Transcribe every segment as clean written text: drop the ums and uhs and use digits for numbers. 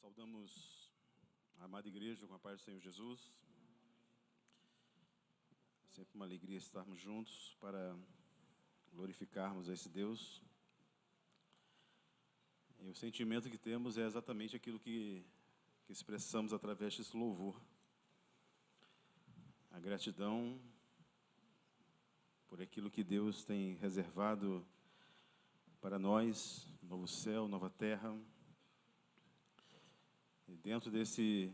Saudamos a amada igreja com a paz do Senhor Jesus. É sempre uma alegria estarmos juntos para glorificarmos a esse Deus. E o sentimento que temos é exatamente aquilo que expressamos através desse louvor. A gratidão por aquilo que Deus tem reservado para nós, novo céu, nova terra. E dentro desse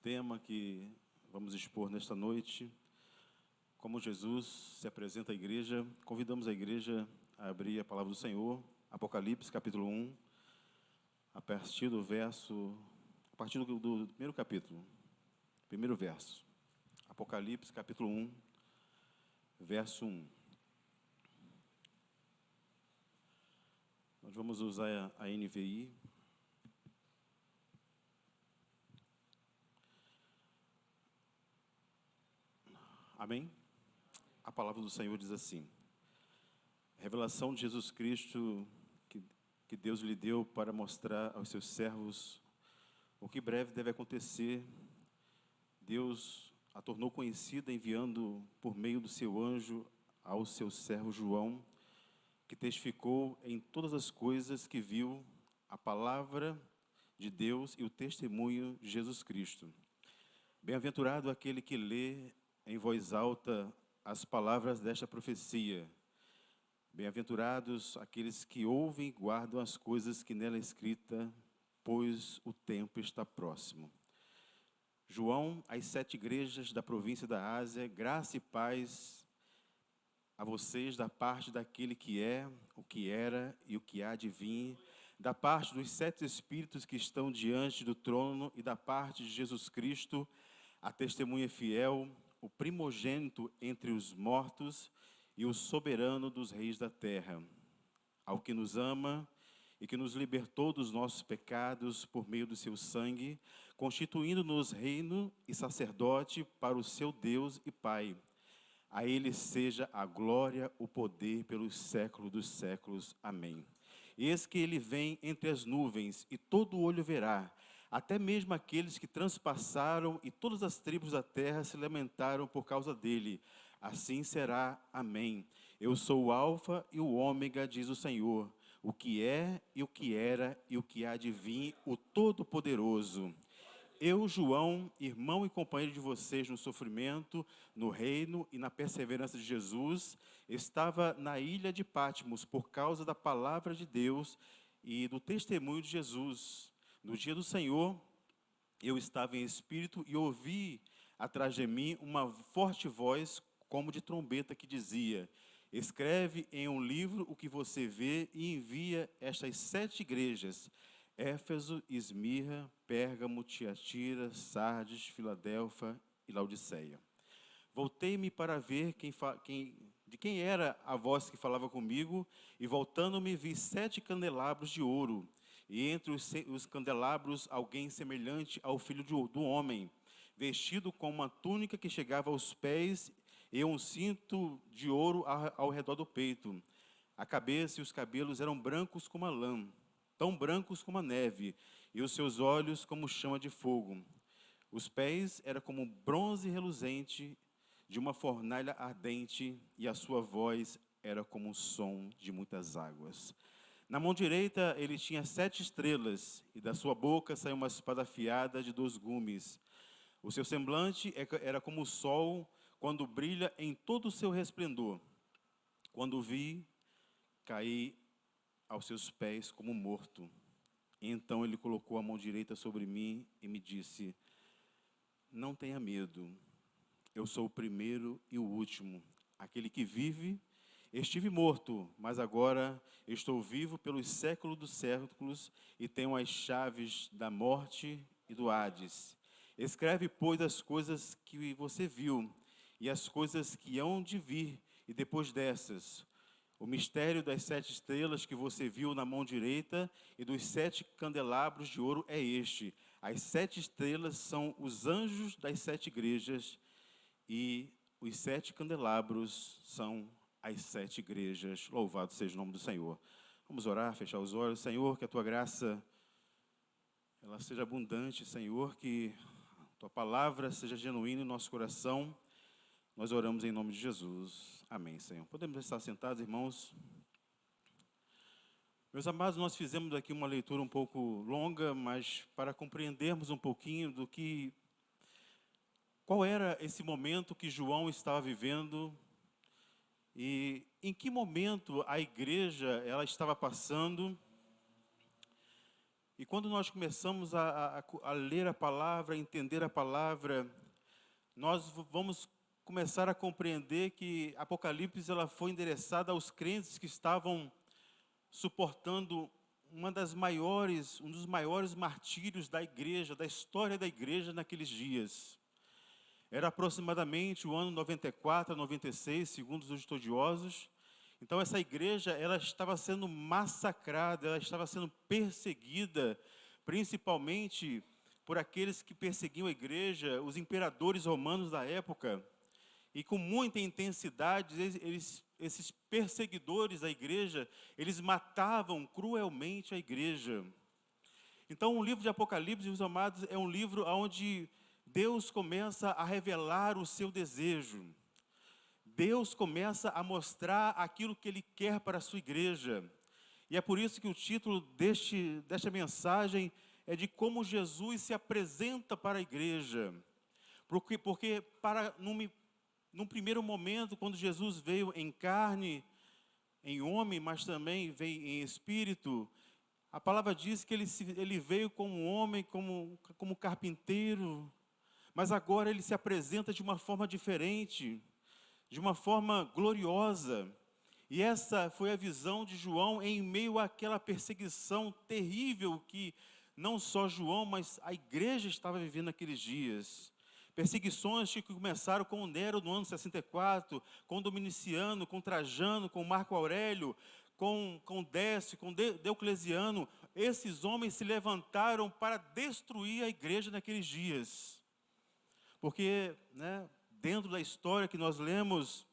tema que vamos expor nesta noite, como Jesus se apresenta à igreja, convidamos a igreja a abrir a palavra do Senhor, Apocalipse, capítulo 1, a partir do primeiro capítulo, primeiro verso. Apocalipse, capítulo 1, verso 1. Nós vamos usar a NVI. Amém? A palavra do Senhor diz assim: revelação de Jesus Cristo que Deus lhe deu para mostrar aos seus servos o que breve deve acontecer. Deus a tornou conhecida enviando por meio do seu anjo ao seu servo João, que testificou em todas as coisas que viu a palavra de Deus e o testemunho de Jesus Cristo. Bem-aventurado aquele que lê em voz alta as palavras desta profecia. Bem-aventurados aqueles que ouvem e guardam as coisas que nela é escrita, pois o tempo está próximo. João, às 7 igrejas da província da Ásia, graça e paz a vocês da parte daquele que é, o que era e o que há de vir, da parte dos 7 Espíritos que estão diante do trono e da parte de Jesus Cristo, a testemunha fiel, o primogênito entre os mortos e o soberano dos reis da terra, ao que nos ama e que nos libertou dos nossos pecados por meio do seu sangue, constituindo-nos reino e sacerdote para o seu Deus e Pai. A ele seja a glória, o poder pelos séculos dos séculos. Amém. Eis que ele vem entre as nuvens e todo olho verá, até mesmo aqueles que transpassaram, e todas as tribos da terra se lamentaram por causa dele. Assim será. Amém. Eu sou o Alfa e o Ômega, diz o Senhor, o que é e o que era e o que há de vir, o Todo-Poderoso. Eu, João, irmão e companheiro de vocês no sofrimento, no reino e na perseverança de Jesus, estava na ilha de Patmos por causa da palavra de Deus e do testemunho de Jesus. No dia do Senhor, eu estava em espírito e ouvi atrás de mim uma forte voz como de trombeta que dizia: escreve em um livro o que você vê e envia estas 7 igrejas: Éfeso, Esmirna, Pérgamo, Tiatira, Sardes, Filadélfia e Laodiceia. Voltei-me para ver de quem era a voz que falava comigo, e voltando-me vi 7 candelabros de ouro, e entre os candelabros alguém semelhante ao filho do homem, vestido com uma túnica que chegava aos pés e um cinto de ouro ao redor do peito. A cabeça e os cabelos eram brancos como a lã, tão brancos como a neve, e os seus olhos como chama de fogo. Os pés eram como bronze reluzente de uma fornalha ardente, e a sua voz era como o som de muitas águas. Na mão direita ele tinha 7 estrelas, e da sua boca saiu uma espada afiada de 2 gumes. O seu semblante era como o sol, quando brilha em todo o seu resplendor. Quando o vi, caí aos seus pés como morto. E então ele colocou a mão direita sobre mim e me disse: não tenha medo, eu sou o primeiro e o último, aquele que vive. Estive morto, mas agora estou vivo pelos séculos dos séculos e tenho as chaves da morte e do Hades. Escreve, pois, as coisas que você viu e as coisas que hão de vir, e depois dessas, o mistério das 7 estrelas que você viu na mão direita e dos 7 candelabros de ouro é este: as 7 estrelas são os anjos das 7 igrejas, e os 7 candelabros são as 7 igrejas. Louvado seja o nome do Senhor. Vamos orar, fechar os olhos. Senhor, que a tua graça ela seja abundante, Senhor, que a Tua palavra seja genuína em nosso coração. Nós oramos em nome de Jesus. Amém, Senhor. Podemos estar sentados, irmãos? Meus amados, nós fizemos aqui uma leitura um pouco longa, mas para compreendermos um pouquinho qual era esse momento que João estava vivendo e em que momento a igreja ela estava passando. E quando nós começamos a ler a palavra, a entender a palavra, nós vamos começar a compreender que Apocalipse ela foi endereçada aos crentes que estavam suportando um dos maiores martírios da igreja, da história da igreja naqueles dias. Era aproximadamente o ano 94 a 96, segundo os estudiosos. Então essa igreja ela estava sendo massacrada, ela estava sendo perseguida, principalmente por aqueles que perseguiam a igreja, os imperadores romanos da época. E com muita intensidade, esses perseguidores da igreja, eles matavam cruelmente a igreja. Então o livro de Apocalipse, meus amados, é um livro onde Deus começa a revelar o seu desejo. Deus começa a mostrar aquilo que Ele quer para a sua igreja. E é por isso que o título desta mensagem é de como Jesus se apresenta para a igreja. Porque num primeiro momento, quando Jesus veio em carne, em homem, mas também veio em espírito, a palavra diz que ele veio como homem, como carpinteiro, mas agora ele se apresenta de uma forma diferente, de uma forma gloriosa. E essa foi a visão de João em meio àquela perseguição terrível que não só João, mas a igreja estava vivendo naqueles dias. Perseguições que começaram com Nero no ano 64, com Dominiciano, com Trajano, com Marco Aurélio, com Décio, com Diocleciano. Esses homens se levantaram para destruir a igreja naqueles dias. Porque, dentro da história que nós lemos,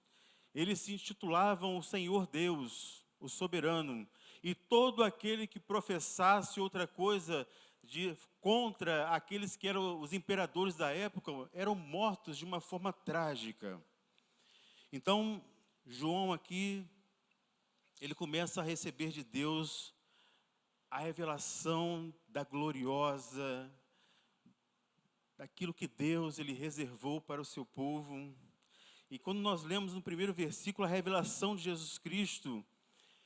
eles se intitulavam o Senhor Deus, o soberano. E todo aquele que professasse outra coisa contra aqueles que eram os imperadores da época, eram mortos de uma forma trágica. Então, João aqui, ele começa a receber de Deus a revelação da gloriosa, daquilo que Deus ele reservou para o seu povo. E quando nós lemos no primeiro versículo a revelação de Jesus Cristo,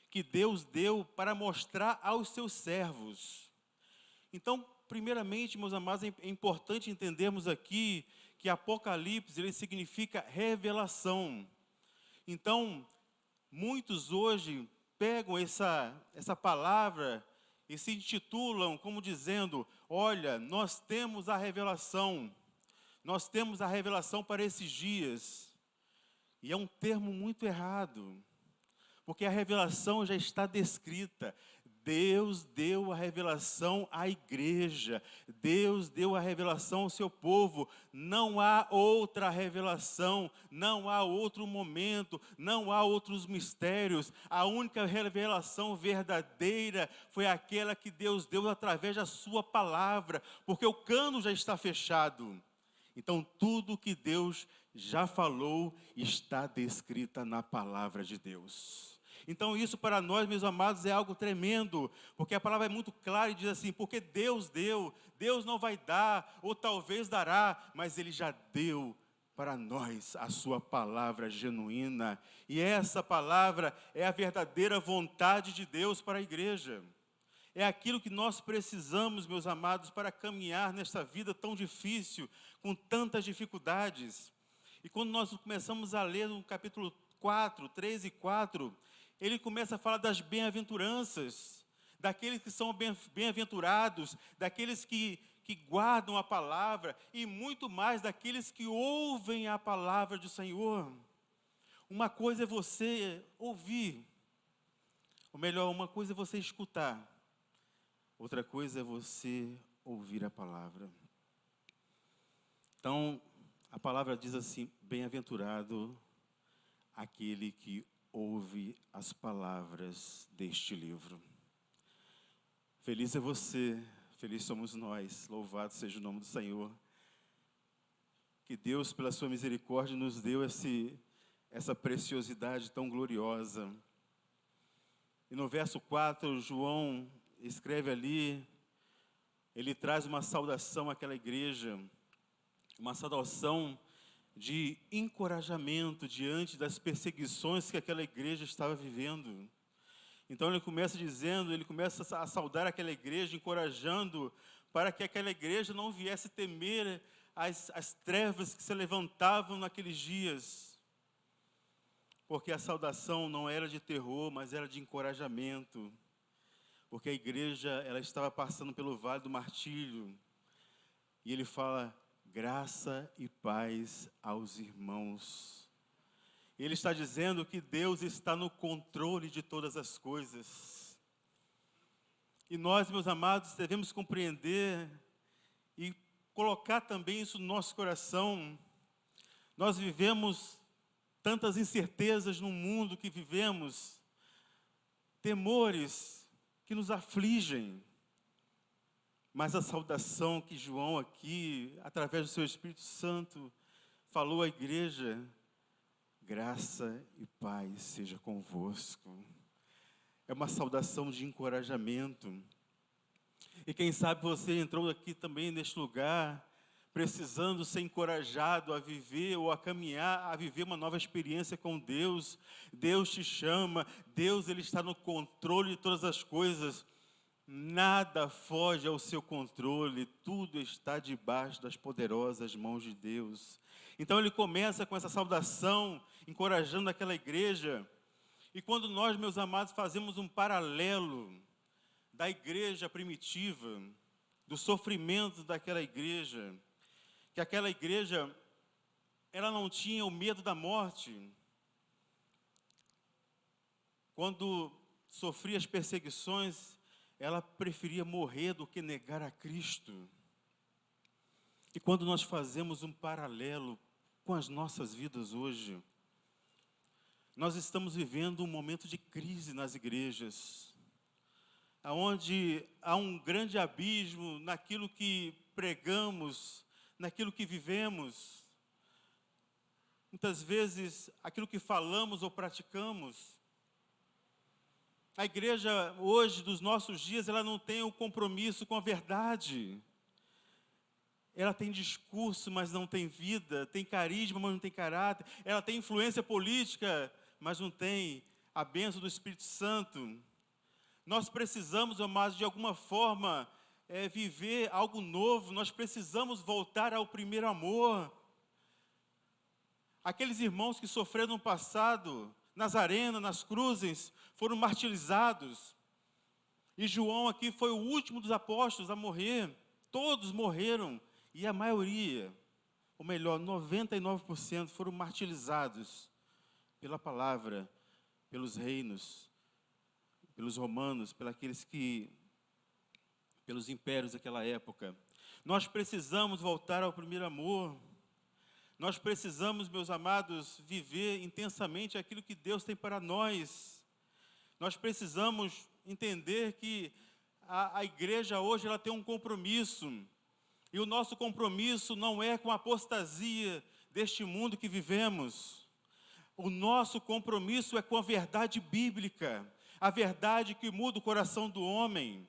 que Deus deu para mostrar aos seus servos. Então, primeiramente, meus amados, é importante entendermos aqui que Apocalipse ele significa revelação. Então, muitos hoje pegam essa palavra e se intitulam como dizendo: olha, nós temos a revelação para esses dias. E é um termo muito errado, porque a revelação já está descrita. Deus deu a revelação à igreja, Deus deu a revelação ao seu povo. Não há outra revelação, não há outro momento, não há outros mistérios. A única revelação verdadeira foi aquela que Deus deu através da sua palavra, porque o cano já está fechado. Então tudo que Deus já falou está descrita na palavra de Deus. Então isso para nós, meus amados, é algo tremendo, porque a palavra é muito clara e diz assim: porque Deus deu, Deus não vai dar, ou talvez dará, mas Ele já deu para nós a sua palavra genuína. E essa palavra é a verdadeira vontade de Deus para a igreja. É aquilo que nós precisamos, meus amados, para caminhar nesta vida tão difícil, com tantas dificuldades. E quando nós começamos a ler no capítulo 4, 3 e 4, ele começa a falar das bem-aventuranças, daqueles que são bem-aventurados, daqueles que guardam a palavra, e muito mais daqueles que ouvem a palavra do Senhor. Uma coisa é você ouvir, ou melhor, uma coisa é você escutar, outra coisa é você ouvir a palavra. Então, a palavra diz assim: bem-aventurado aquele que ouve as palavras deste livro. Feliz é você, feliz somos nós. Louvado seja o nome do Senhor. Que Deus, pela sua misericórdia, nos deu essa preciosidade tão gloriosa. E no verso 4, João escreve ali, ele traz uma saudação àquela igreja, uma saudação de encorajamento diante das perseguições que aquela igreja estava vivendo. Então ele começa a saudar aquela igreja, encorajando para que aquela igreja não viesse temer as trevas que se levantavam naqueles dias. Porque a saudação não era de terror, mas era de encorajamento. Porque a igreja, ela estava passando pelo vale do martírio. E ele fala, graça e paz aos irmãos. Ele está dizendo que Deus está no controle de todas as coisas. E nós, meus amados, devemos compreender e colocar também isso no nosso coração. Nós vivemos tantas incertezas no mundo que vivemos, temores que nos afligem. Mas a saudação que João aqui, através do seu Espírito Santo, falou à igreja, graça e paz seja convosco. É uma saudação de encorajamento. E quem sabe você entrou aqui também neste lugar, precisando ser encorajado a viver ou a caminhar, a viver uma nova experiência com Deus. Deus te chama, Deus ele está no controle de todas as coisas. Nada foge ao seu controle, tudo está debaixo das poderosas mãos de Deus. Então ele começa com essa saudação, encorajando aquela igreja. E quando nós, meus amados, fazemos um paralelo da igreja primitiva, do sofrimento daquela igreja, que aquela igreja, ela não tinha o medo da morte. Quando sofria as perseguições, ela preferia morrer do que negar a Cristo. E quando nós fazemos um paralelo com as nossas vidas hoje, nós estamos vivendo um momento de crise nas igrejas, onde há um grande abismo naquilo que pregamos, naquilo que vivemos. Muitas vezes, aquilo que falamos ou praticamos. A igreja hoje, dos nossos dias, ela não tem o compromisso com a verdade. Ela tem discurso, mas não tem vida. Tem carisma, mas não tem caráter. Ela tem influência política, mas não tem a bênção do Espírito Santo. Nós precisamos, amados, de alguma forma, viver algo novo. Nós precisamos voltar ao primeiro amor. Aqueles irmãos que sofreram no passado, nas arenas, nas cruzes, foram martirizados. E João aqui foi o último dos apóstolos a morrer. Todos morreram. E a maioria, ou melhor, 99% foram martirizados pela palavra, pelos reinos, pelos romanos, pelos impérios daquela época. Nós precisamos voltar ao primeiro amor. Nós precisamos, meus amados, viver intensamente aquilo que Deus tem para nós. Nós precisamos entender que a igreja hoje ela tem um compromisso. E o nosso compromisso não é com a apostasia deste mundo que vivemos. O nosso compromisso é com a verdade bíblica, a verdade que muda o coração do homem.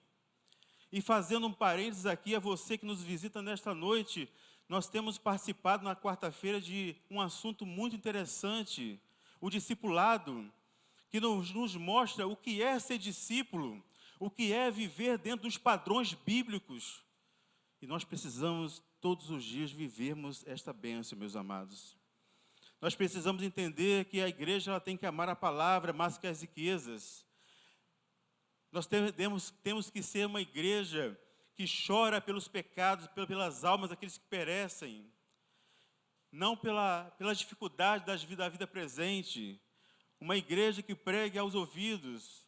E fazendo um parênteses aqui a você que nos visita nesta noite, nós temos participado na quarta-feira de um assunto muito interessante, o discipulado, que nos mostra o que é ser discípulo, o que é viver dentro dos padrões bíblicos. E nós precisamos todos os dias vivermos esta bênção, meus amados. Nós precisamos entender que a igreja ela tem que amar a palavra mais que as riquezas. Nós temos que ser uma igreja que chora pelos pecados, pelas almas daqueles que perecem. Não pela dificuldade da vida presente. Uma igreja que pregue aos ouvidos.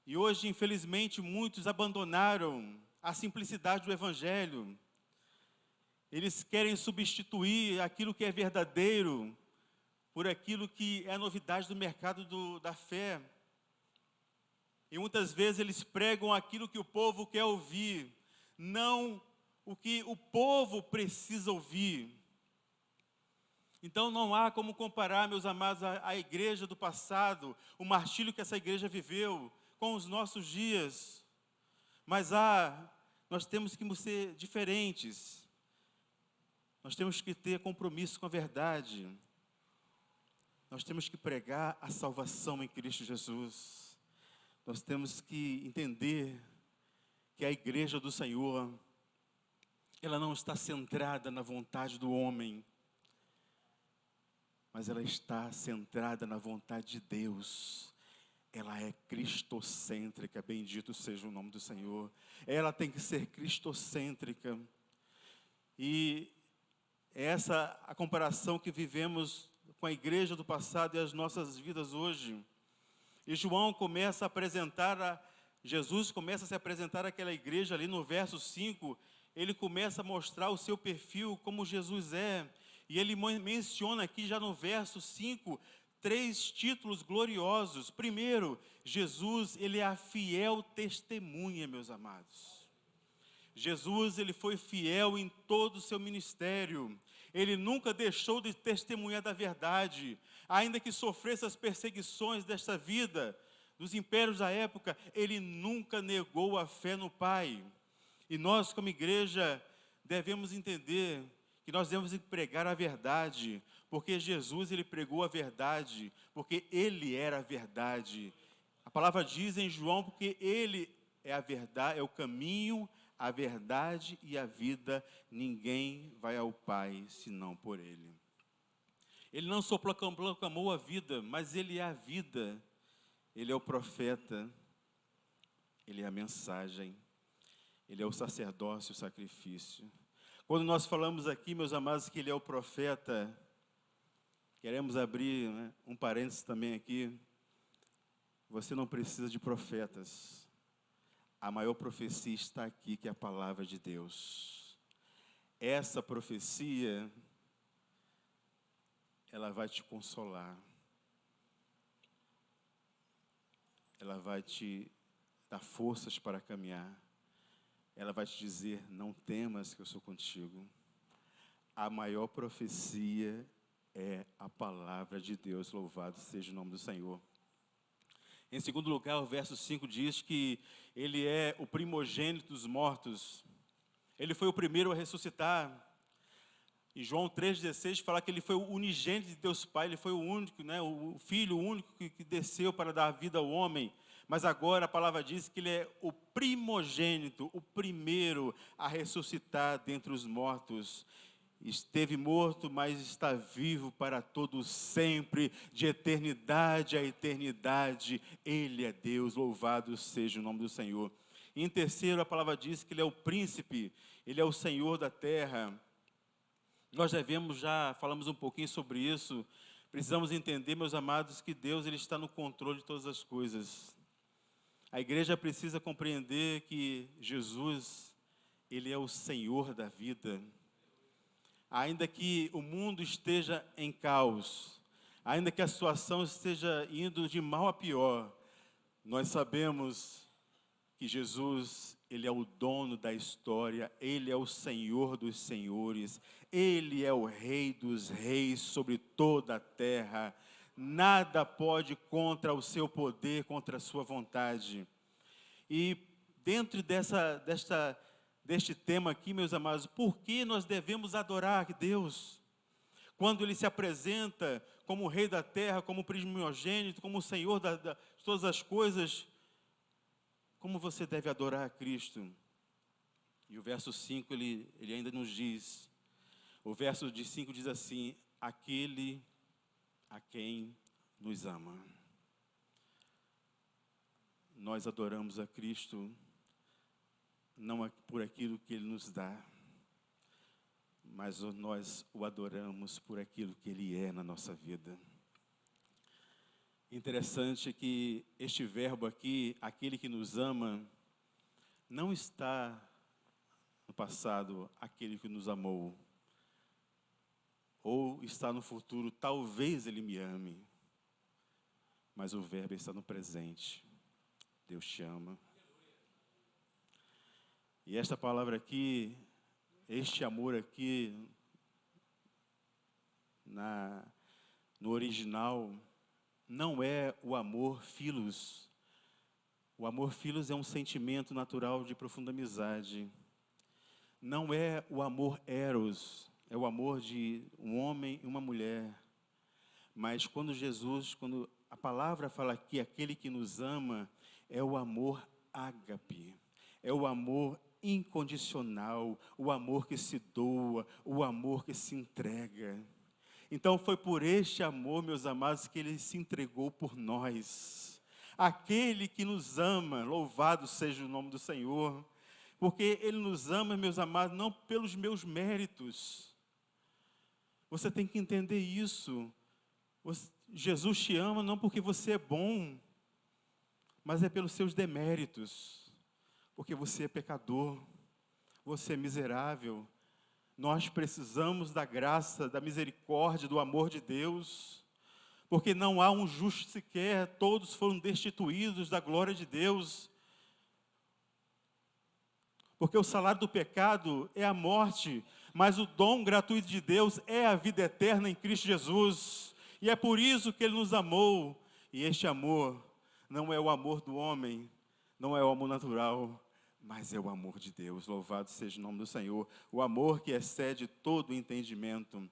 E hoje, infelizmente, muitos abandonaram a simplicidade do Evangelho. Eles querem substituir aquilo que é verdadeiro por aquilo que é novidade do mercado da fé. E muitas vezes eles pregam aquilo que o povo quer ouvir, não o que o povo precisa ouvir. Então não há como comparar, meus amados, a igreja do passado, o martírio que essa igreja viveu, com os nossos dias. Mas nós temos que ser diferentes. Nós temos que ter compromisso com a verdade. Nós temos que pregar a salvação em Cristo Jesus. Nós temos que entender que a igreja do Senhor, ela não está centrada na vontade do homem, mas ela está centrada na vontade de Deus. Ela é cristocêntrica, bendito seja o nome do Senhor. Ela tem que ser cristocêntrica. E essa a comparação que vivemos com a igreja do passado e as nossas vidas hoje. E João começa a apresentar, Jesus começa a se apresentar àquela igreja ali no verso 5, ele começa a mostrar o seu perfil, como Jesus é. E ele menciona aqui já no verso 5, 3 títulos gloriosos. Primeiro, Jesus, ele é a fiel testemunha, meus amados. Jesus, ele foi fiel em todo o seu ministério. Ele nunca deixou de testemunhar da verdade. Ainda que sofresse as perseguições desta vida, dos impérios da época, ele nunca negou a fé no Pai. E nós, como igreja, devemos entender que nós devemos pregar a verdade, porque Jesus, ele pregou a verdade, porque ele era a verdade. A palavra diz em João, porque ele é a verdade, é o caminho, a verdade e a vida. Ninguém vai ao Pai senão por ele. Ele não só proclamou a vida, mas ele é a vida. Ele é o profeta, ele é a mensagem, ele é o sacerdócio, o sacrifício. Quando nós falamos aqui, meus amados, que ele é o profeta, queremos abrir, um parênteses também aqui. Você não precisa de profetas. A maior profecia está aqui, que é a palavra de Deus. Essa profecia, ela vai te consolar. Ela vai te dar forças para caminhar. Ela vai te dizer, não temas que eu sou contigo. A maior profecia é a palavra de Deus, louvado seja o nome do Senhor. Em segundo lugar, o verso 5 diz que ele é o primogênito dos mortos. Ele foi o primeiro a ressuscitar. Em João 3,16 fala que ele foi o unigênito de Deus Pai, ele foi o único, o Filho único que desceu para dar vida ao homem. Mas agora a palavra diz que ele é o primogênito, o primeiro a ressuscitar dentre os mortos. Esteve morto, mas está vivo para todo sempre, de eternidade a eternidade. Ele é Deus, louvado seja o nome do Senhor. E em terceiro, a palavra diz que ele é o príncipe, ele é o Senhor da terra. Nós falamos um pouquinho sobre isso. Precisamos entender, meus amados, que Deus, ele está no controle de todas as coisas. A igreja precisa compreender que Jesus, ele é o Senhor da vida. Ainda que o mundo esteja em caos, ainda que a situação esteja indo de mal a pior, nós sabemos que Jesus, ele é o dono da história, ele é o Senhor dos senhores, ele é o Rei dos reis sobre toda a terra. Nada pode contra o seu poder, contra a sua vontade. E dentro deste tema aqui, meus amados, por que nós devemos adorar Deus? Quando ele se apresenta como o Rei da terra, como o primogênito, como o Senhor de todas as coisas, como você deve adorar a Cristo? E o verso 5, ele ainda nos diz, o verso de 5 diz assim, aquele a quem nos ama. Nós adoramos a Cristo, não por aquilo que Ele nos dá, mas nós o adoramos por aquilo que Ele é na nossa vida. Interessante que este verbo aqui, aquele que nos ama, não está no passado, aquele que nos amou, ou está no futuro, talvez Ele me ame, mas o verbo está no presente. Deus te ama. E esta palavra aqui, este amor aqui, no original, não é o amor philos. O amor philos é um sentimento natural de profunda amizade. Não é o amor eros, é o amor de um homem e uma mulher. Mas quando a palavra fala aqui, aquele que nos ama, é o amor ágape, é o amor incondicional, o amor que se doa, o amor que se entrega. Então foi por este amor, meus amados, que Ele se entregou por nós. Aquele que nos ama, louvado seja o nome do Senhor, porque Ele nos ama, meus amados, não pelos meus méritos. Você tem que entender isso. Jesus te ama não porque você é bom, mas é pelos seus deméritos, porque você é pecador, você é miserável. Nós precisamos da graça, da misericórdia, do amor de Deus, porque não há um justo sequer, todos foram destituídos da glória de Deus. Porque o salário do pecado é a morte, mas o dom gratuito de Deus é a vida eterna em Cristo Jesus. E é por isso que Ele nos amou. E este amor não é o amor do homem, não é o amor natural, mas é o amor de Deus. Louvado seja o nome do Senhor. O amor que excede todo o entendimento.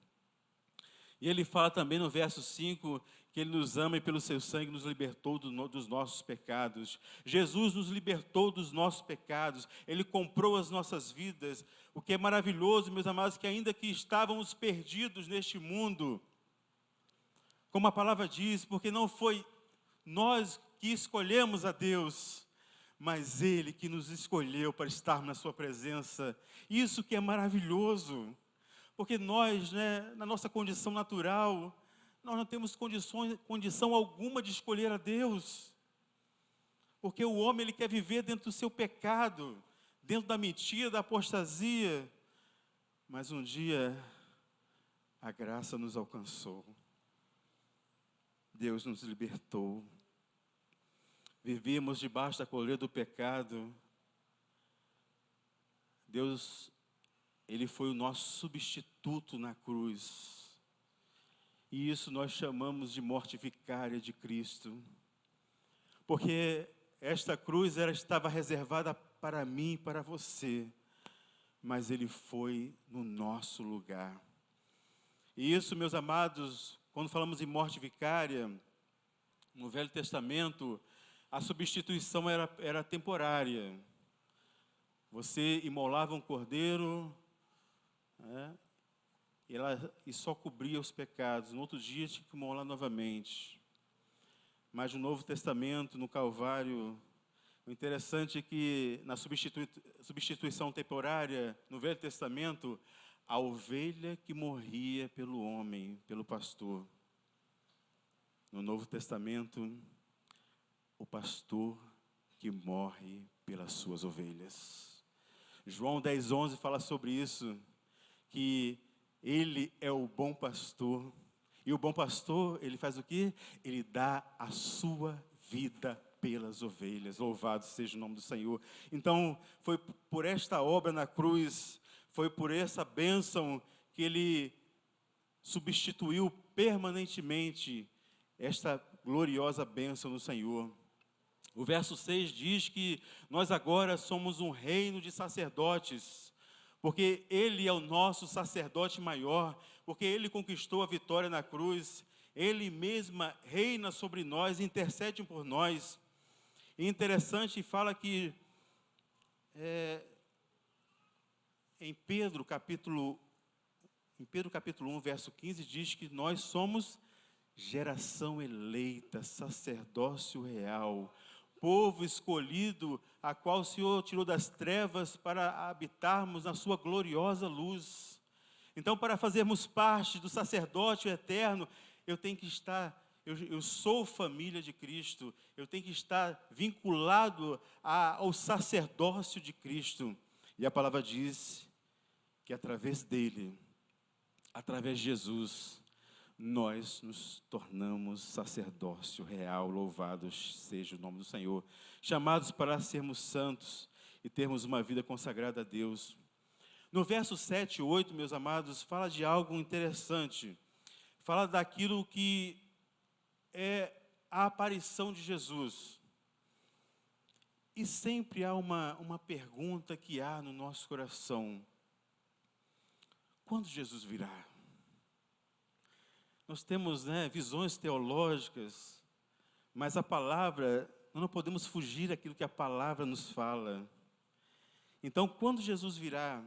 E Ele fala também no verso 5, que Ele nos ama e pelo seu sangue nos libertou dos nossos pecados. Jesus nos libertou dos nossos pecados. Ele comprou as nossas vidas. O que é maravilhoso, meus amados, que ainda que estávamos perdidos neste mundo, como a palavra diz, porque não foi nós que escolhemos a Deus, mas Ele que nos escolheu para estar na sua presença. Isso que é maravilhoso. Porque nós, na nossa condição natural, nós não temos condição alguma de escolher a Deus. Porque o homem, ele quer viver dentro do seu pecado, dentro da mentira, da apostasia. Mas um dia, a graça nos alcançou. Deus nos libertou. Vivíamos debaixo da coleira do pecado. Deus, Ele foi o nosso substituto na cruz. E isso nós chamamos de morte vicária de Cristo. Porque esta cruz estava reservada para mim e para você. Mas Ele foi no nosso lugar. E isso, meus amados, quando falamos em morte vicária, no Velho Testamento, a substituição era temporária. Você imolava um cordeiro, e só cobria os pecados. No outro dia tinha que imolar novamente. Mas no Novo Testamento, no Calvário, o interessante é que na substituição temporária, no Velho Testamento, a ovelha que morria pelo homem, pelo pastor. No Novo Testamento, o pastor que morre pelas suas ovelhas. João 10:11 fala sobre isso, que Ele é o bom pastor. E o bom pastor, ele faz o quê? Ele dá a sua vida pelas ovelhas. Louvado seja o nome do Senhor. Então, foi por esta obra na cruz, foi por essa bênção que Ele substituiu permanentemente esta gloriosa bênção no Senhor. O verso 6 diz que nós agora somos um reino de sacerdotes, porque Ele é o nosso sacerdote maior, porque Ele conquistou a vitória na cruz, Ele mesma reina sobre nós, intercede por nós. E interessante, fala que em Pedro capítulo 1, verso 15, diz que nós somos geração eleita, sacerdócio real, povo escolhido, a qual o Senhor tirou das trevas para habitarmos na sua gloriosa luz. Então, para fazermos parte do sacerdócio eterno, eu tenho que estar, eu sou família de Cristo, eu tenho que estar vinculado ao sacerdócio de Cristo. E a palavra diz que através dele, através de Jesus, nós nos tornamos sacerdócio real, louvado seja o nome do Senhor, chamados para sermos santos e termos uma vida consagrada a Deus. No verso 7 e 8, meus amados, fala de algo interessante, fala daquilo que é a aparição de Jesus. E sempre há uma pergunta que há no nosso coração: quando Jesus virá? Nós temos, visões teológicas, mas a palavra, nós não podemos fugir daquilo que a palavra nos fala. Então, quando Jesus virá,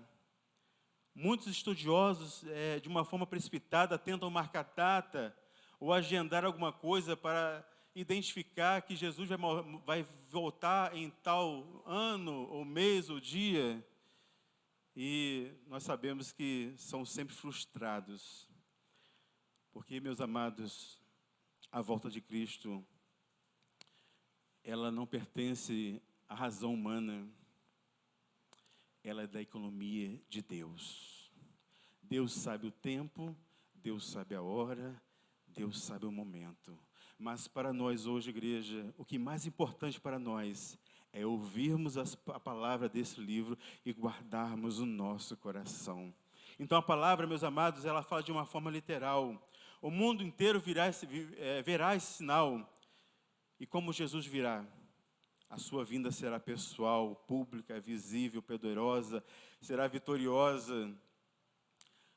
muitos estudiosos, de uma forma precipitada, tentam marcar data ou agendar alguma coisa para identificar que Jesus vai voltar em tal ano, ou mês, ou dia. E nós sabemos que são sempre frustrados. Porque, meus amados, a volta de Cristo, ela não pertence à razão humana, ela é da economia de Deus. Deus sabe o tempo, Deus sabe a hora, Deus sabe o momento. Mas para nós hoje, igreja, o que é mais importante para nós é ouvirmos a palavra desse livro e guardarmos o nosso coração. Então a palavra, meus amados, ela fala de uma forma literal. O mundo inteiro verá esse sinal. E como Jesus virá? A sua vinda será pessoal, pública, visível, poderosa, será vitoriosa.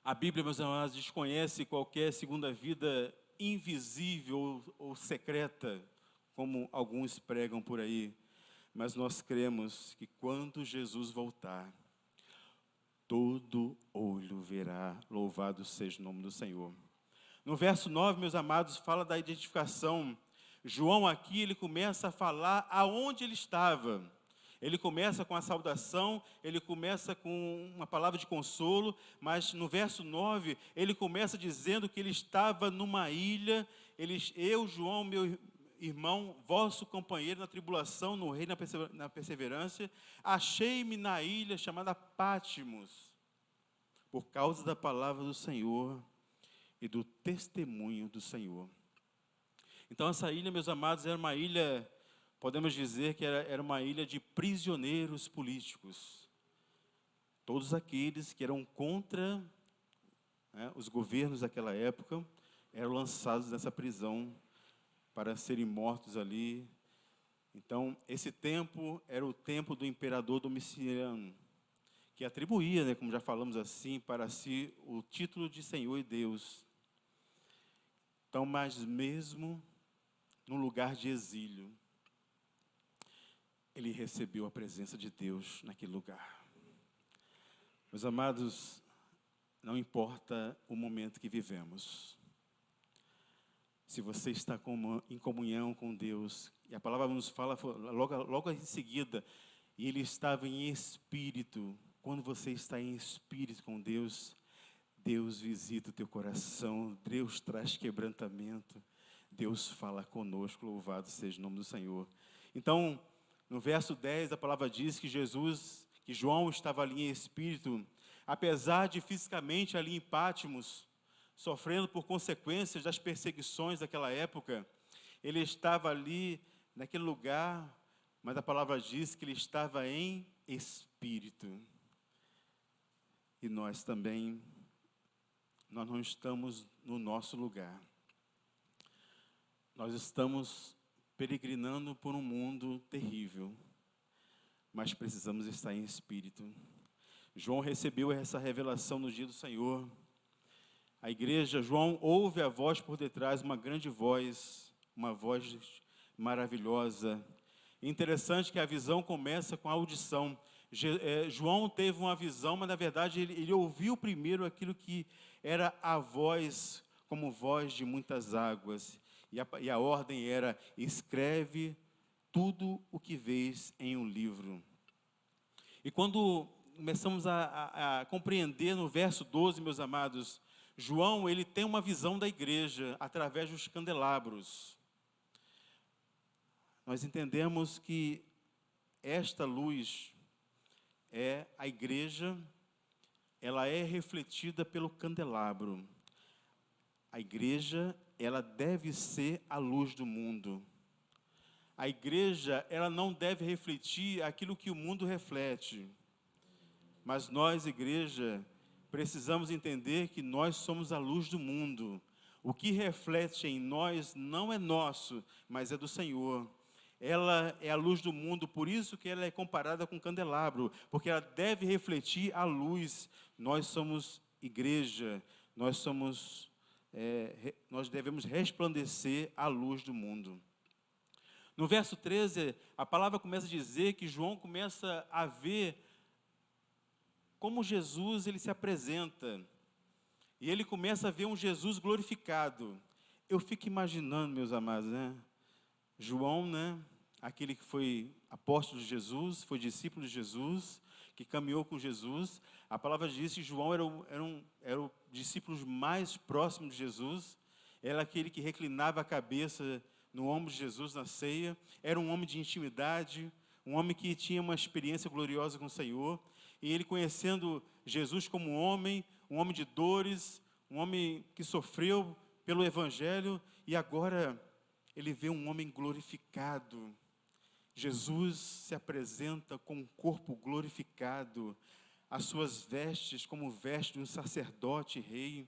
A Bíblia, meus amados, desconhece qualquer segunda vida invisível ou secreta, como alguns pregam por aí. Mas nós cremos que quando Jesus voltar, todo olho verá, louvado seja o nome do Senhor. No verso 9, meus amados, fala da identificação. João aqui, ele começa a falar aonde ele estava. Ele começa com a saudação, ele começa com uma palavra de consolo, mas no verso 9, ele começa dizendo que ele estava numa ilha. Eu, João, meu irmão, vosso companheiro na tribulação, no reino, na perseverança, achei-me na ilha chamada Pátimos, por causa da palavra do Senhor e do testemunho do Senhor. Então essa ilha, meus amados, era uma ilha, podemos dizer que era uma ilha de prisioneiros políticos. Todos aqueles que eram contra, os governos daquela época, eram lançados nessa prisão para serem mortos ali. Então esse tempo era o tempo do imperador Domiciano, que atribuía, como já falamos assim, para si o título de Senhor e Deus. Então, mas mesmo no lugar de exílio, ele recebeu a presença de Deus naquele lugar. Meus amados, não importa o momento que vivemos, se você está em comunhão com Deus, e a palavra nos fala logo em seguida, e ele estava em espírito. Quando você está em espírito com Deus, Deus visita o teu coração, Deus traz quebrantamento, Deus fala conosco, louvado seja o nome do Senhor. Então, no verso 10, a palavra diz que João estava ali em espírito, apesar de fisicamente ali em Pátimos, sofrendo por consequências das perseguições daquela época, ele estava ali naquele lugar, mas a palavra diz que ele estava em espírito. E nós também, nós não estamos no nosso lugar. Nós estamos peregrinando por um mundo terrível, mas precisamos estar em espírito. João recebeu essa revelação no dia do Senhor. A igreja, João ouve a voz por detrás, uma grande voz, uma voz maravilhosa. Interessante que a visão começa com a audição. João teve uma visão, mas na verdade ele ouviu primeiro aquilo que era a voz, como voz de muitas águas. E a ordem era: escreve tudo o que vês em um livro. E quando começamos a compreender no verso 12, meus amados, João, ele tem uma visão da igreja através dos candelabros. Nós entendemos que esta luz é a igreja, ela é refletida pelo candelabro. a igreja, ela deve ser a luz do mundo. A igreja, ela não deve refletir aquilo que o mundo reflete. Mas nós, igreja, precisamos entender que nós somos a luz do mundo. O que reflete em nós não é nosso, mas é do Senhor. Ela é a luz do mundo, por isso que ela é comparada com um candelabro, porque ela deve refletir a luz. Nós somos igreja, nós devemos resplandecer a luz do mundo. No verso 13, a palavra começa a dizer que João começa a ver como Jesus ele se apresenta. E ele começa a ver um Jesus glorificado. Eu fico imaginando, meus amados, né? João, né? Aquele que foi apóstolo de Jesus, foi discípulo de Jesus, que caminhou com Jesus. A palavra diz que João era o discípulo mais próximo de Jesus. Era aquele que reclinava a cabeça no ombro de Jesus na ceia. Era um homem de intimidade, um homem que tinha uma experiência gloriosa com o Senhor. E ele, conhecendo Jesus como um homem de dores, um homem que sofreu pelo Evangelho, e agora ele vê um homem glorificado. Jesus se apresenta com um corpo glorificado, as suas vestes como vestes de um sacerdote rei,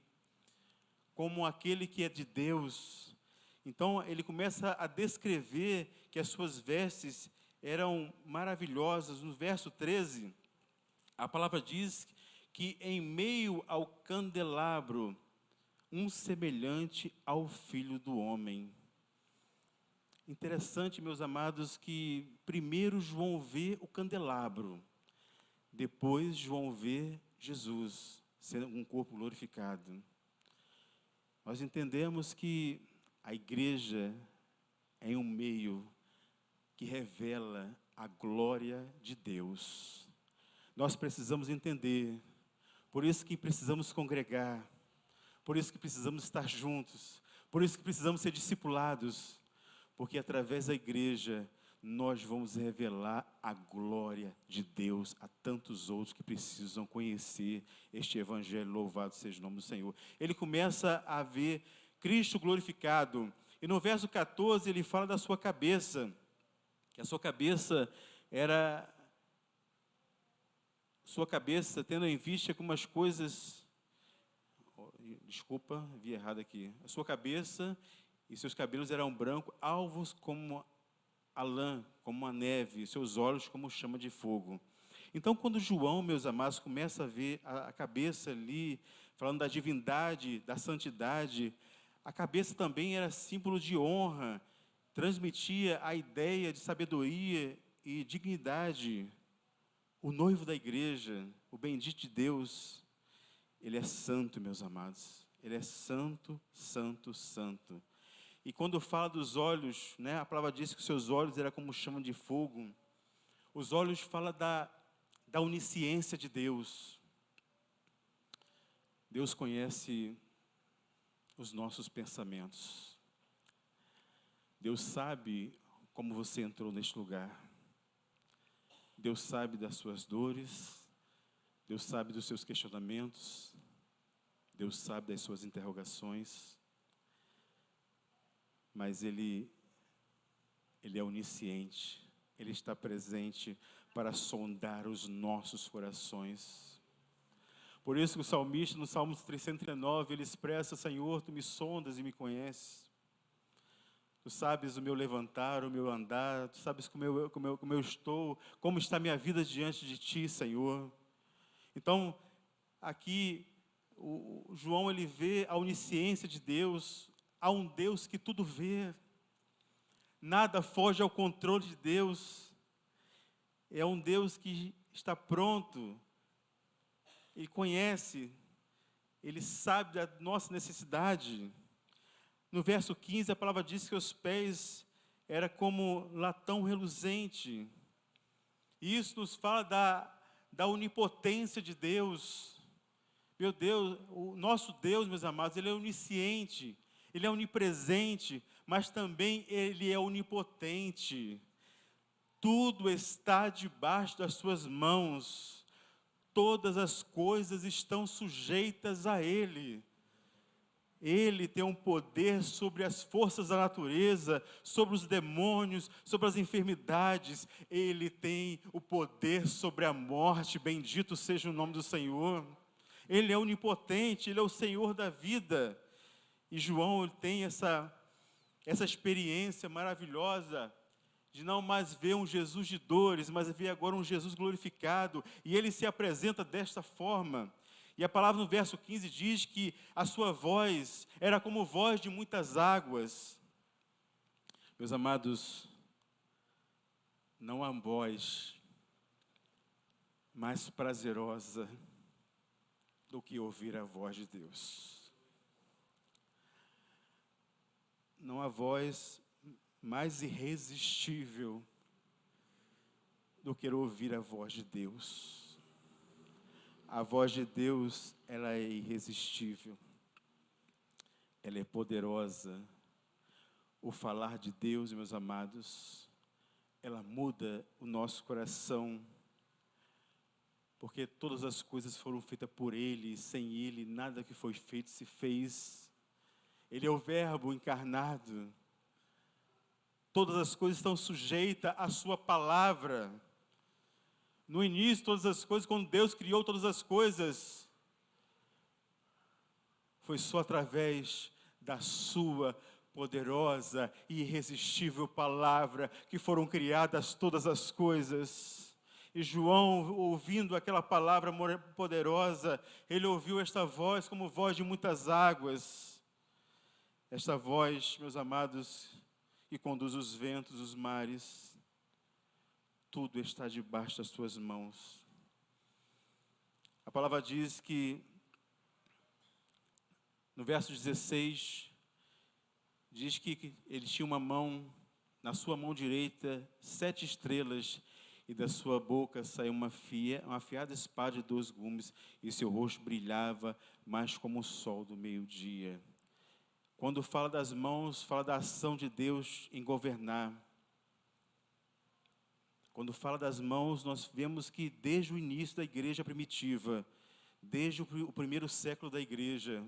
como aquele que é de Deus. Então ele começa a descrever que as suas vestes eram maravilhosas. No verso 13, a palavra diz que em meio ao candelabro, um semelhante ao Filho do Homem. Interessante, meus amados, que primeiro João vê o candelabro, depois João vê Jesus, sendo um corpo glorificado. Nós entendemos que a igreja é um meio que revela a glória de Deus. Nós precisamos entender, por isso que precisamos congregar, por isso que precisamos estar juntos, por isso que precisamos ser discipulados, porque através da igreja nós vamos revelar a glória de Deus a tantos outros que precisam conhecer este evangelho. Louvado seja o nome do Senhor. Ele começa a ver Cristo glorificado, e no verso 14 ele fala da sua cabeça, que a sua cabeça era... Sua cabeça, tendo em vista algumas coisas... Desculpa, vi errado aqui. A sua cabeça e seus cabelos eram brancos, alvos como a lã, como a neve, seus olhos como chama de fogo. Então, quando João, meus amados, começa a ver a cabeça ali, falando da divindade, da santidade, a cabeça também era símbolo de honra, transmitia a ideia de sabedoria e dignidade. O noivo da igreja, o bendito de Deus, ele é santo, meus amados. Ele é santo, santo, santo. E quando fala dos olhos, né, a palavra diz que os seus olhos eram como chama de fogo. Os olhos falam da onisciência de Deus. Deus conhece os nossos pensamentos. Deus sabe como você entrou neste lugar. Deus sabe das suas dores, Deus sabe dos seus questionamentos, Deus sabe das suas interrogações, mas Ele é onisciente, Ele está presente para sondar os nossos corações. Por isso que o salmista, no Salmo 339, ele expressa: Senhor, Tu me sondas e me conheces. Tu sabes o meu levantar, o meu andar, Tu sabes como eu estou, como está a minha vida diante de Ti, Senhor. Então, aqui, o João, ele vê a onisciência de Deus, há um Deus que tudo vê, nada foge ao controle de Deus, é um Deus que está pronto, Ele conhece, Ele sabe da nossa necessidade. No verso 15, a palavra diz que os pés eram como latão reluzente. E isso nos fala da onipotência de Deus. Meu Deus, o nosso Deus, meus amados, Ele é onisciente, Ele é onipresente, mas também Ele é onipotente. Tudo está debaixo das suas mãos. Todas as coisas estão sujeitas a Ele. Ele tem um poder sobre as forças da natureza, sobre os demônios, sobre as enfermidades. Ele tem o poder sobre a morte. Bendito seja o nome do Senhor. Ele é onipotente, Ele é o Senhor da vida. E João tem essa experiência maravilhosa de não mais ver um Jesus de dores, mas ver agora um Jesus glorificado. E Ele se apresenta desta forma. E a palavra no verso 15 diz que a sua voz era como voz de muitas águas. Meus amados, não há voz mais prazerosa do que ouvir a voz de Deus. Não há voz mais irresistível do que ouvir a voz de Deus. A voz de Deus, ela é irresistível. Ela é poderosa. O falar de Deus, meus amados, ela muda o nosso coração. Porque todas as coisas foram feitas por Ele, e sem Ele nada que foi feito se fez. Ele é o Verbo encarnado. Todas as coisas estão sujeitas à sua palavra. No início, todas as coisas, quando Deus criou todas as coisas, foi só através da sua poderosa e irresistível palavra que foram criadas todas as coisas. E João, ouvindo aquela palavra poderosa, ele ouviu esta voz como voz de muitas águas. Esta voz, meus amados, que conduz os ventos, os mares, tudo está debaixo das suas mãos. A palavra diz que, no verso 16, diz que ele tinha uma mão, na sua mão direita, 7 estrelas, e da sua boca saiu uma afiada espada de 2 gumes, e seu rosto brilhava mais como o sol do meio-dia. Quando fala das mãos, fala da ação de Deus em governar. Quando fala das mãos, nós vemos que desde o início da igreja primitiva, desde o primeiro século da igreja,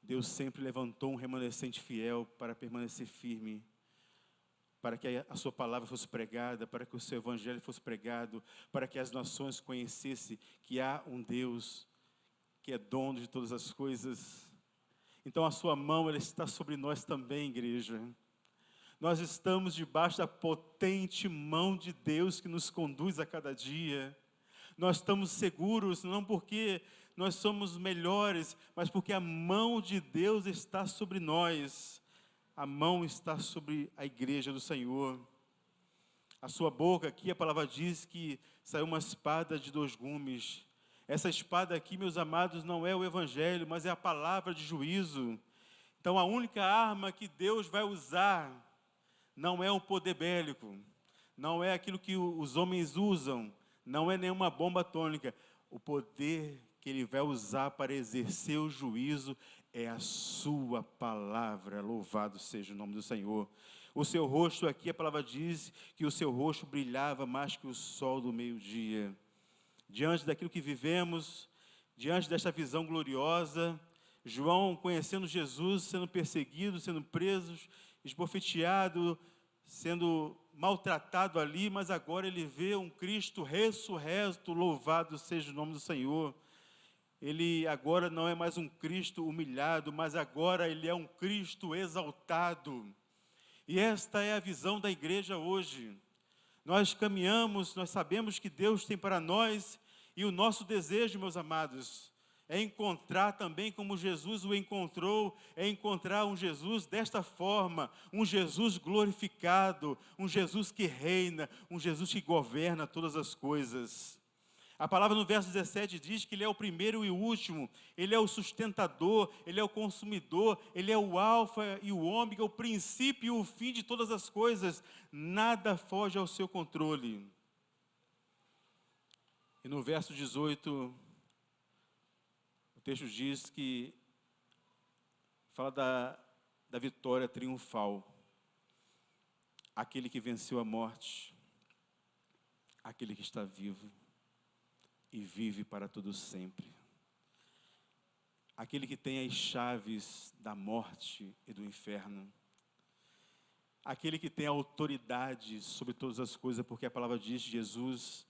Deus sempre levantou um remanescente fiel para permanecer firme, para que a sua palavra fosse pregada, para que o seu evangelho fosse pregado, para que as nações conhecessem que há um Deus que é dono de todas as coisas. Então a sua mão, ela está sobre nós também, igreja. Nós estamos debaixo da potente mão de Deus que nos conduz a cada dia. Nós estamos seguros, não porque nós somos melhores, mas porque a mão de Deus está sobre nós. A mão está sobre a igreja do Senhor. A sua boca, aqui a palavra diz que saiu uma espada de 2 gumes. Essa espada aqui, meus amados, não é o evangelho, mas é a palavra de juízo. Então a única arma que Deus vai usar não é um poder bélico, não é aquilo que os homens usam, não é nenhuma bomba atômica. O poder que Ele vai usar para exercer o juízo é a sua palavra. Louvado seja o nome do Senhor. O seu rosto aqui, a palavra diz que o seu rosto brilhava mais que o sol do meio-dia. Diante daquilo que vivemos, diante desta visão gloriosa, João, conhecendo Jesus, sendo perseguido, sendo preso, esbofeteado, sendo maltratado ali, mas agora ele vê um Cristo ressurreto, louvado seja o nome do Senhor. Ele agora não é mais um Cristo humilhado, mas agora ele é um Cristo exaltado. E esta é a visão da igreja hoje. Nós caminhamos, nós sabemos que Deus tem para nós, e o nosso desejo, meus amados, é encontrar também como Jesus o encontrou, é encontrar um Jesus desta forma, um Jesus glorificado, um Jesus que reina, um Jesus que governa todas as coisas. A palavra no verso 17 diz que Ele é o primeiro e o último, Ele é o sustentador, Ele é o consumidor, Ele é o alfa e o ômega, o princípio e o fim de todas as coisas. Nada foge ao seu controle. E no verso 18, o texto diz que fala da vitória triunfal. Aquele que venceu a morte, aquele que está vivo e vive para todo sempre. aquele que tem as chaves da morte e do inferno, aquele que tem a autoridade sobre todas as coisas, porque a palavra diz que Jesus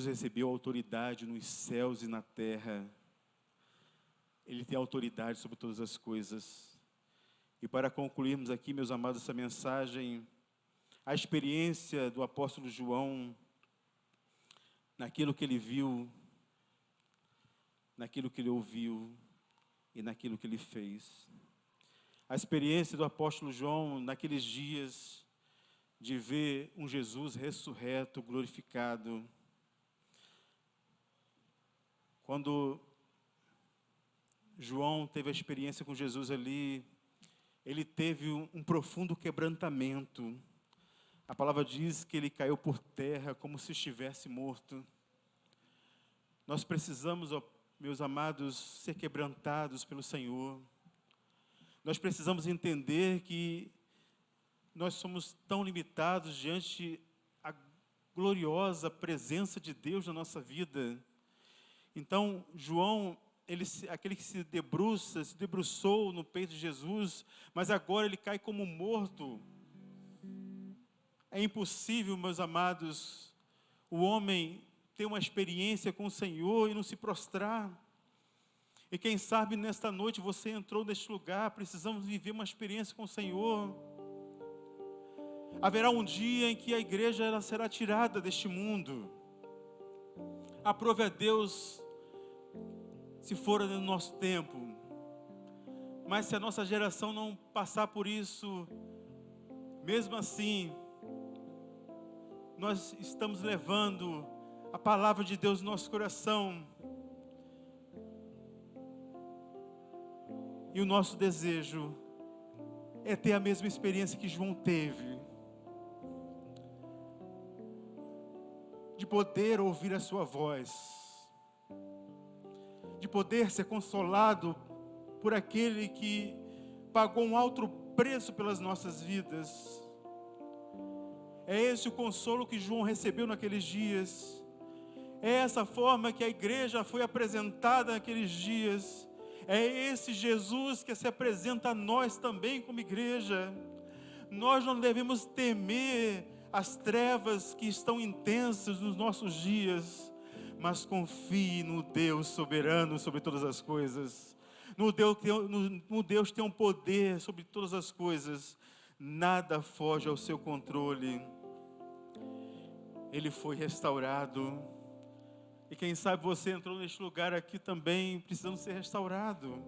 recebeu autoridade nos céus e na terra. Ele tem autoridade sobre todas as coisas. E para concluirmos aqui, meus amados, essa mensagem, a experiência do apóstolo João, naquilo que ele viu, naquilo que ele ouviu e naquilo que ele fez. A experiência do apóstolo João naqueles dias de ver um Jesus ressurreto, glorificado. Quando João teve a experiência com Jesus ali, ele teve um profundo quebrantamento. A palavra diz que ele caiu por terra como se estivesse morto. Nós precisamos, ó, meus amados, ser quebrantados pelo Senhor. Nós precisamos entender que nós somos tão limitados diante a gloriosa presença de Deus na nossa vida. Então, João, aquele que se debruçou no peito de Jesus, mas agora ele cai como morto. É impossível, meus amados, o homem ter uma experiência com o Senhor e não se prostrar. E quem sabe nesta noite você entrou neste lugar, precisamos viver uma experiência com o Senhor. Haverá um dia em que a igreja ela será tirada deste mundo. Aprove a Deus se for no nosso tempo. Mas se a nossa geração não passar por isso, mesmo assim, nós estamos levando a palavra de Deus no nosso coração. E o nosso desejo é ter a mesma experiência que João teve. De poder ouvir a sua voz. De poder ser consolado por aquele que pagou um alto preço pelas nossas vidas. É esse o consolo que João recebeu naqueles dias. É essa forma que a igreja foi apresentada naqueles dias. É esse Jesus que se apresenta a nós também como igreja. Nós não devemos temer as trevas que estão intensas nos nossos dias, mas confie no Deus soberano sobre todas as coisas. No Deus que tem um poder sobre todas as coisas. Nada foge ao seu controle. Ele foi restaurado. E quem sabe você entrou neste lugar aqui também precisando ser restaurado.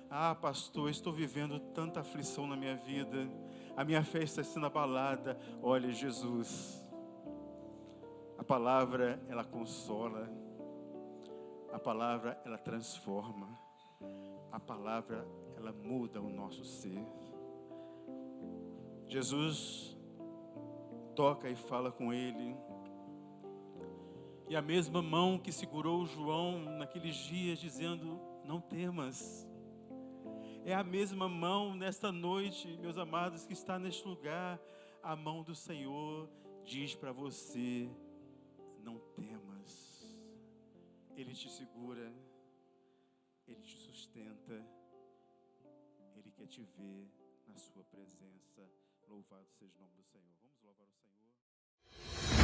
Ah, pastor, estou vivendo tanta aflição na minha vida. A minha fé está sendo abalada. Olha, Jesus. A palavra, ela consola. A palavra, ela transforma. A palavra, ela muda o nosso ser. Jesus toca e fala com ele. E a mesma mão que segurou João naqueles dias, dizendo, não temas. É a mesma mão nesta noite, meus amados, que está neste lugar. A mão do Senhor diz para você, não temas. Ele te segura, Ele te sustenta, Ele quer te ver na sua presença. Louvado seja o nome do Senhor. Vamos louvar o Senhor.